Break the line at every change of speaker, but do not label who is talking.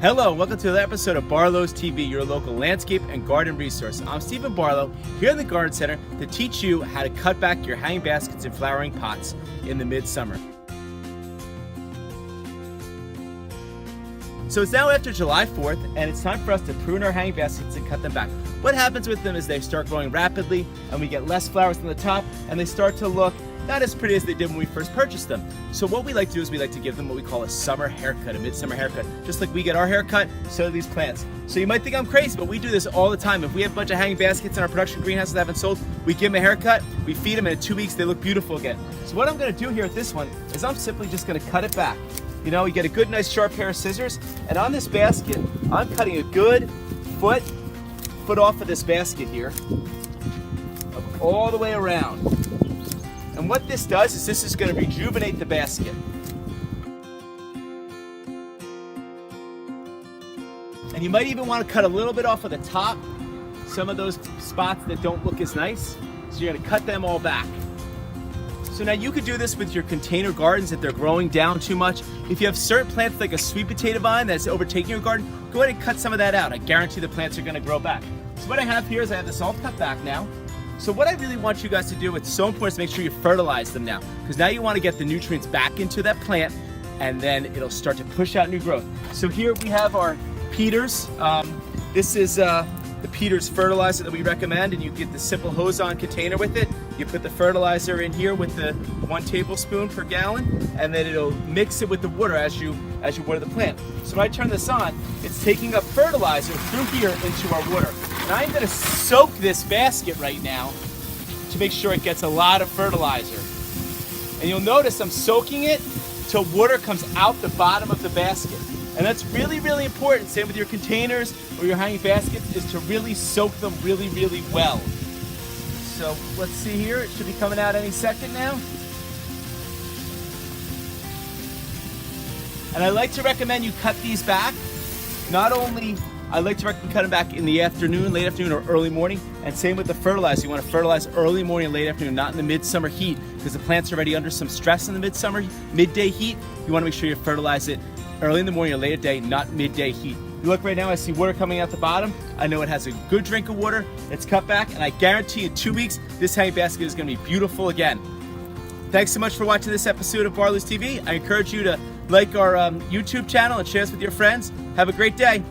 Hello, welcome to another episode of Barlow's TV, your local landscape and garden resource. I'm Stephen Barlow, here in the Garden Center to teach you how to cut back your hanging baskets and flowering pots in the midsummer. So it's now after July 4th, and it's time for us to prune our hanging baskets and cut them back. What happens with them is they start growing rapidly, and we get less flowers on the top, and they start to look not as pretty as they did when we first purchased them. So what we like to do is we like to give them what we call a summer haircut, a midsummer haircut. Just like we get our haircut, so do these plants. So you might think I'm crazy, but we do this all the time. If we have a bunch of hanging baskets in our production greenhouses that haven't sold, we give them a haircut, we feed them, and in 2 weeks they look beautiful again. So what I'm gonna do here at this one is I'm simply just gonna cut it back. You know, you get a good, nice, sharp pair of scissors, and on this basket, I'm cutting a good foot off of this basket here, all the way around. And what this does is this is going to rejuvenate the basket. And you might even want to cut a little bit off of the top, some of those spots that don't look as nice. So you're going to cut them all back. So now you could do this with your container gardens if they're growing down too much. If you have certain plants like a sweet potato vine that's overtaking your garden, go ahead and cut some of that out. I guarantee the plants are going to grow back. So what I have here is I have this all cut back now. So what I really want you guys to do, it's so important to make sure you fertilize them now, because now you want to get the nutrients back into that plant, and then it'll start to push out new growth. So here we have our Peters. This is the Peters fertilizer that we recommend, and you get the simple hose-on container with it. You put the fertilizer in here with the 1 tablespoon per gallon, and then it'll mix it with the water as you water the plant. So when I turn this on, it's taking up fertilizer through here into our water. And I'm going to soak this basket right now to make sure it gets a lot of fertilizer. And you'll notice I'm soaking it till water comes out the bottom of the basket. And that's really, really important. Same with your containers or your hanging baskets, is to really soak them really, really well. So let's see here. It should be coming out any second now. And I like to recommend you cut these back. Not only I like to recommend cutting back in the afternoon, late afternoon, or early morning. And same with the fertilizer. You want to fertilize early morning and late afternoon, not in the midsummer heat, because the plants are already under some stress in the midday heat. You want to make sure you fertilize it early in the morning or late at day, not midday heat. You look right now, I see water coming out the bottom. I know it has a good drink of water. It's cut back, and I guarantee in 2 weeks, this hanging basket is going to be beautiful again. Thanks so much for watching this episode of Barlow's TV. I encourage you to like our YouTube channel and share this with your friends. Have a great day.